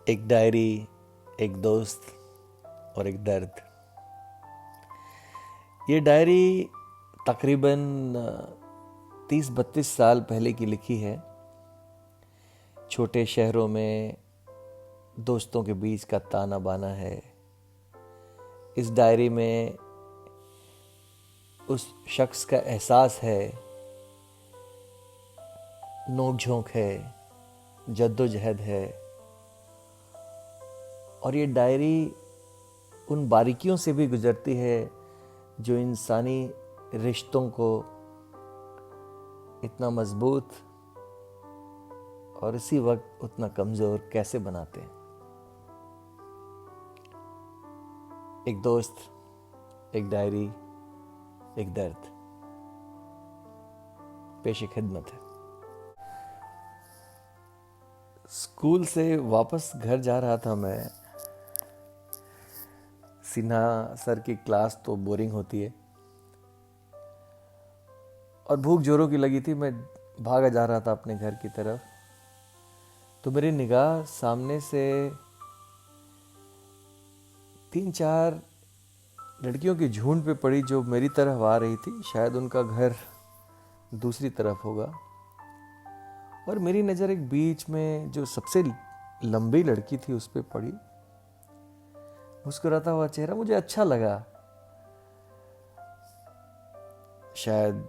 एक डायरी, एक दोस्त और एक दर्द। ये डायरी तकरीबन 30-32 साल पहले की लिखी है। छोटे शहरों में दोस्तों के बीच का ताना बाना है। इस डायरी में उस शख्स का एहसास है, नोक झोंक है, जद्दोजहद है। और ये डायरी उन बारीकियों से भी गुजरती है जो इंसानी रिश्तों को इतना मजबूत और इसी वक्त उतना कमज़ोर कैसे बनाते हैं। एक दोस्त, एक डायरी, एक दर्द, पेश खिदमत है। स्कूल से वापस घर जा रहा था मैं। सिन्हा सर की क्लास तो बोरिंग होती है और भूख जोरों की लगी थी। मैं भागा जा रहा था अपने घर की तरफ, तो मेरी निगाह सामने से 3-4 लड़कियों की झुंड पे पड़ी जो मेरी तरफ आ रही थी। शायद उनका घर दूसरी तरफ होगा। और मेरी नज़र एक बीच में जो सबसे लंबी लड़की थी उस पर पड़ी। मुस्कुराता हुआ चेहरा मुझे अच्छा लगा। शायद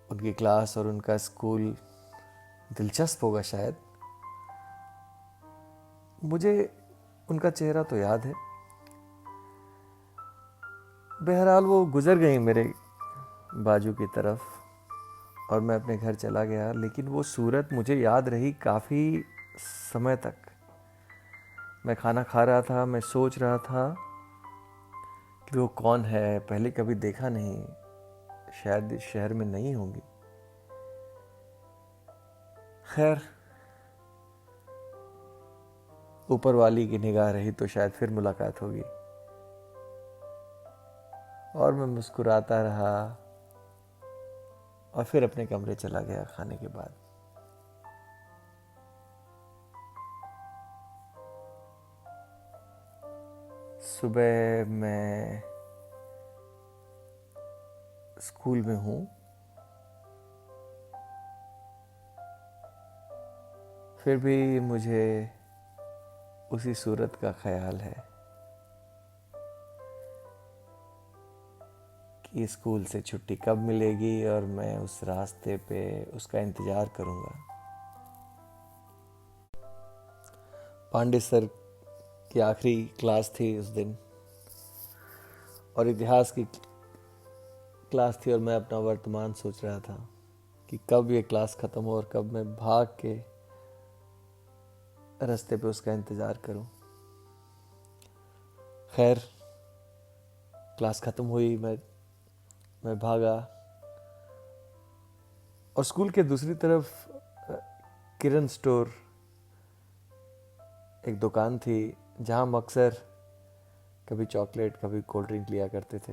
उनकी क्लास और उनका स्कूल दिलचस्प होगा। शायद मुझे उनका चेहरा तो याद है। बहरहाल वो गुजर गई मेरे बाजू की तरफ और मैं अपने घर चला गया। लेकिन वो सूरत मुझे याद रही काफ़ी समय तक। मैं खाना खा रहा था, मैं सोच रहा था कि वो कौन है, पहले कभी देखा नहीं, शायद इस शहर में नहीं होंगी। खैर, ऊपर वाली की निगाह रही तो शायद फिर मुलाकात होगी। और मैं मुस्कुराता रहा और फिर अपने कमरे चला गया खाने के बाद। सुबह मैं स्कूल में हूँ। फिर भी मुझे उसी सूरत का ख्याल है कि स्कूल से छुट्टी कब मिलेगी और मैं उस रास्ते पे उसका इंतज़ार करूँगा। पांडे सर की आखिरी क्लास थी उस दिन और इतिहास की क्लास थी और मैं अपना वर्तमान सोच रहा था कि कब ये क्लास ख़त्म हो और कब मैं भाग के रास्ते पे उसका इंतज़ार करूं। खैर, क्लास ख़त्म हुई, मैं भागा और स्कूल के दूसरी तरफ किरण स्टोर एक दुकान थी जहां हम अक्सर कभी चॉकलेट कभी कोल्ड ड्रिंक लिया करते थे।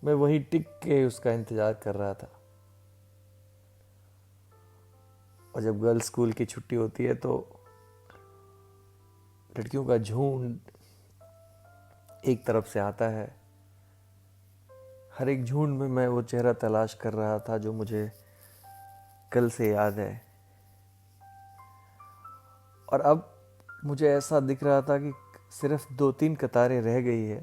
मैं वहीं टिक के उसका इंतज़ार कर रहा था। और जब गर्ल्स स्कूल की छुट्टी होती है तो लड़कियों का झुंड एक तरफ से आता है। हर एक झुंड में मैं वो चेहरा तलाश कर रहा था जो मुझे कल से याद है। और अब मुझे ऐसा दिख रहा था कि सिर्फ 2-3 कतारें रह गई है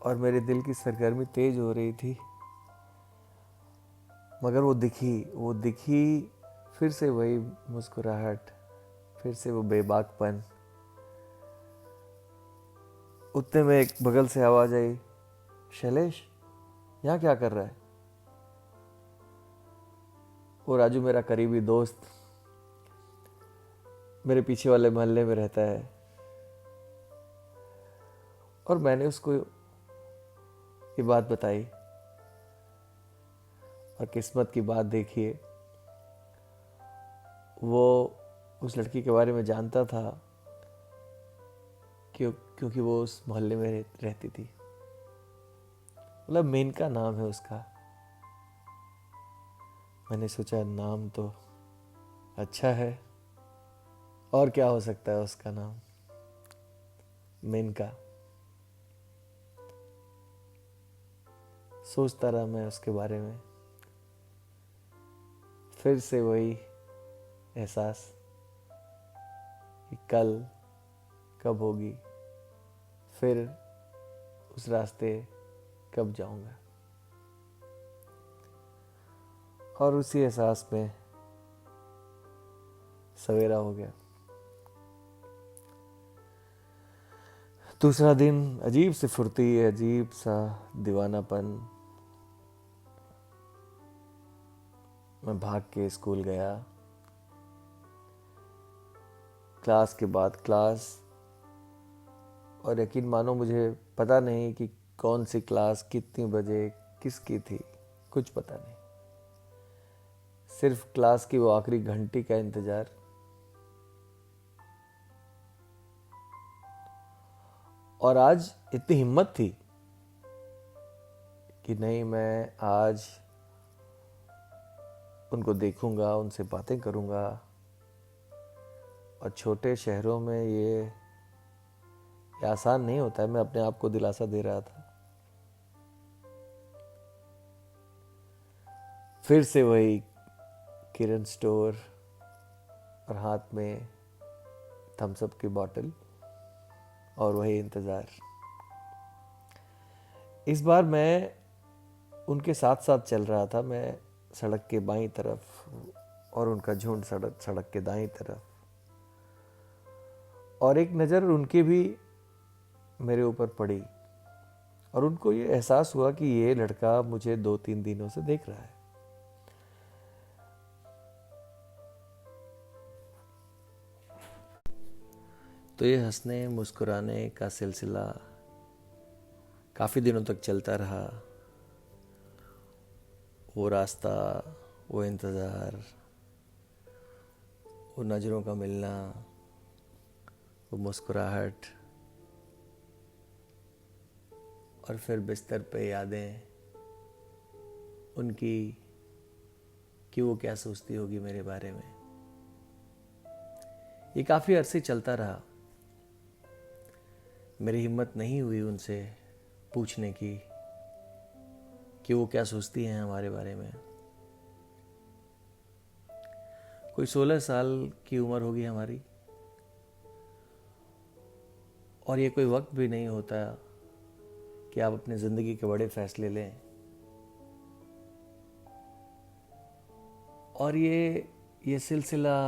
और मेरे दिल की सरगर्मी तेज हो रही थी। मगर वो दिखी फिर से वही मुस्कुराहट, फिर से वो बेबाकपन। उतने में एक बगल से आवाज़ आई, शैलेश, यहाँ क्या कर रहा है? वो राजू मेरा करीबी दोस्त मेरे पीछे वाले मोहल्ले में रहता है। और मैंने उसको ये बात बताई और किस्मत की बात देखिए, वो उस लड़की के बारे में जानता था क्योंकि वो उस मोहल्ले में रहती थी। मतलब मेनका नाम है उसका। मैंने सोचा नाम तो अच्छा है। और क्या हो सकता है उसका नाम? मेनका। सोचता रहा मैं उसके बारे में। फिर से वही एहसास कि कल कब होगी, फिर उस रास्ते कब जाऊंगा। और उसी एहसास में सवेरा हो गया। दूसरा दिन अजीब सी फुर्ती, अजीब सा दीवानापन। मैं भाग के स्कूल गया। क्लास के बाद क्लास। और यकीन मानो मुझे पता नहीं कि कौन सी क्लास कितनी बजे किसकी थी, कुछ पता नहीं। सिर्फ क्लास की वो आखिरी घंटी का इंतजार। और आज इतनी हिम्मत थी कि नहीं, मैं आज उनको देखूंगा, उनसे बातें करूंगा। और छोटे शहरों में ये आसान नहीं होता है। मैं अपने आप को दिलासा दे रहा था। फिर से वही किरण स्टोर और हाथ में थम्स अप की बोतल और वही इंतज़ार। इस बार मैं उनके साथ साथ चल रहा था। मैं सड़क के बाईं तरफ और उनका झुंड सड़क के दाईं तरफ। और एक नज़र उनकी भी मेरे ऊपर पड़ी और उनको ये एहसास हुआ कि ये लड़का मुझे 2-3 दिनों से देख रहा है। तो ये हंसने मुस्कुराने का सिलसिला काफ़ी दिनों तक चलता रहा। वो रास्ता, वो इंतज़ार, वो नज़रों का मिलना, वो मुस्कुराहट, और फिर बिस्तर पे यादें उनकी कि वो क्या सोचती होगी मेरे बारे में। ये काफ़ी अरसे चलता रहा। मेरी हिम्मत नहीं हुई उनसे पूछने की कि वो क्या सोचती हैं हमारे बारे में। कोई 16 साल की उम्र होगी हमारी। और ये कोई वक्त भी नहीं होता कि आप अपनी ज़िंदगी के बड़े फैसले लें। और ये सिलसिला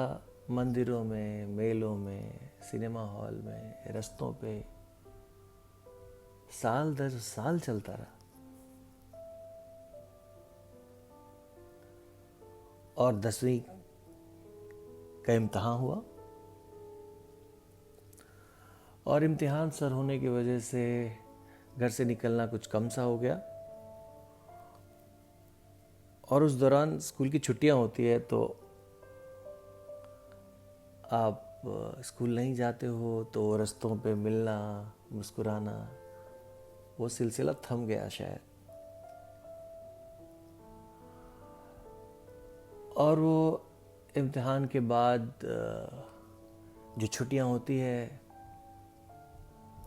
मंदिरों में, मेलों में, सिनेमा हॉल में, रास्तों पे साल दर साल चलता रहा। और 10वीं का इम्तिहान हुआ। और इम्तिहान सर होने की वजह से घर से निकलना कुछ कम सा हो गया। और उस दौरान स्कूल की छुट्टियां होती है तो आप स्कूल नहीं जाते हो, तो रास्तों पे मिलना, मुस्कुराना, वो सिलसिला थम गया शायद। और वो इम्तिहान के बाद जो छुट्टियां होती है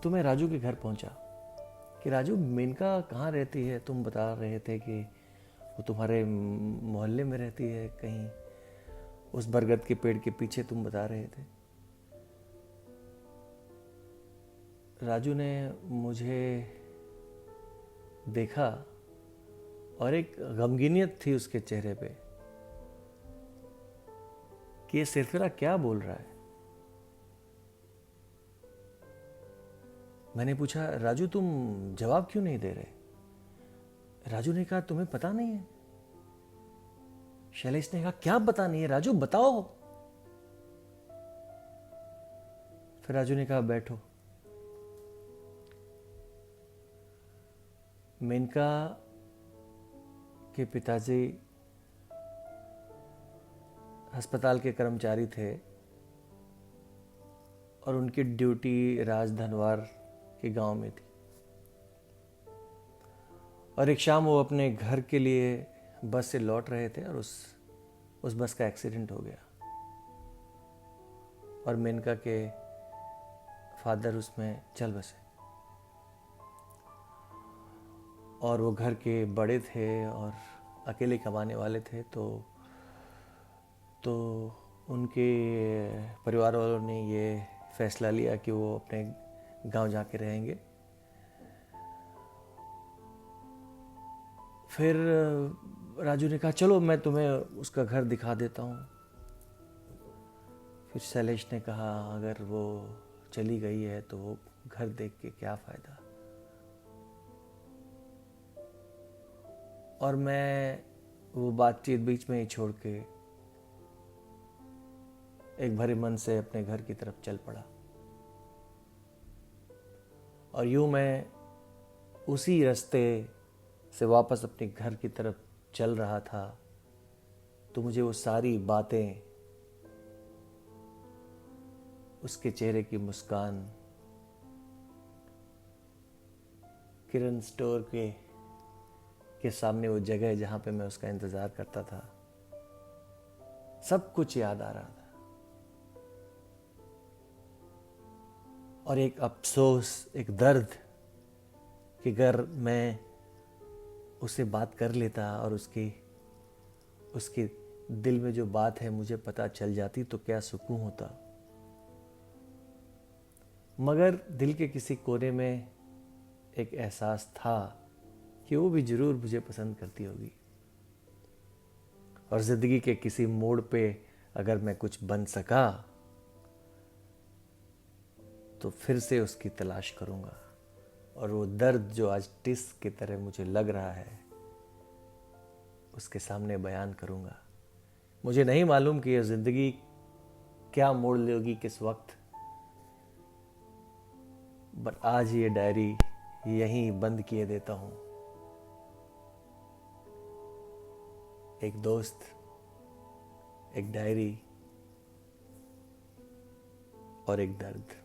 तो मैं राजू के घर पहुंचा कि राजू, मेनका कहाँ रहती है? तुम बता रहे थे कि वो तुम्हारे मोहल्ले में रहती है कहीं, उस बरगद के पेड़ के पीछे तुम बता रहे थे। राजू ने मुझे देखा और एक गमगीनियत थी उसके चेहरे पे कि ये सिरफिरा क्या बोल रहा है। मैंने पूछा, राजू तुम जवाब क्यों नहीं दे रहे? राजू ने कहा, तुम्हें पता नहीं है? शैलेश ने कहा, क्या पता नहीं है राजू, बताओ। फिर राजू ने कहा, बैठो। मेनका के पिताजी अस्पताल के कर्मचारी थे और उनकी ड्यूटी राजधनवार के गांव में थी। और एक शाम वो अपने घर के लिए बस से लौट रहे थे और उस बस का एक्सीडेंट हो गया। और मेनका के फादर उसमें चल बसे। और वो घर के बड़े थे और अकेले कमाने वाले थे, तो उनके परिवार वालों ने ये फैसला लिया कि वो अपने गांव जाके रहेंगे। फिर राजू ने कहा चलो मैं तुम्हें उसका घर दिखा देता हूँ। फिर शैलेश ने कहा अगर वो चली गई है तो वो घर देख के क्या फ़ायदा। और मैं वो बातचीत बीच में ही छोड़ के एक भरे मन से अपने घर की तरफ चल पड़ा। और यूं मैं उसी रास्ते से वापस अपने घर की तरफ चल रहा था तो मुझे वो सारी बातें, उसके चेहरे की मुस्कान, किरण स्टोर के सामने वो जगह जहाँ पे मैं उसका इंतज़ार करता था, सब कुछ याद आ रहा था। और एक अफसोस, एक दर्द कि अगर मैं उससे बात कर लेता और उसके दिल में जो बात है मुझे पता चल जाती तो क्या सुकून होता। मगर दिल के किसी कोने में एक एहसास था कि वो भी ज़रूर मुझे पसंद करती होगी। और ज़िंदगी के किसी मोड़ पे अगर मैं कुछ बन सका तो फिर से उसकी तलाश करूँगा और वो दर्द जो आज टिस की तरह मुझे लग रहा है उसके सामने बयान करूँगा। मुझे नहीं मालूम कि ये ज़िंदगी क्या मोड़ लेगी किस वक्त, बट आज ये डायरी यहीं बंद किए देता हूँ। एक दोस्त, एक डायरी और एक दर्द।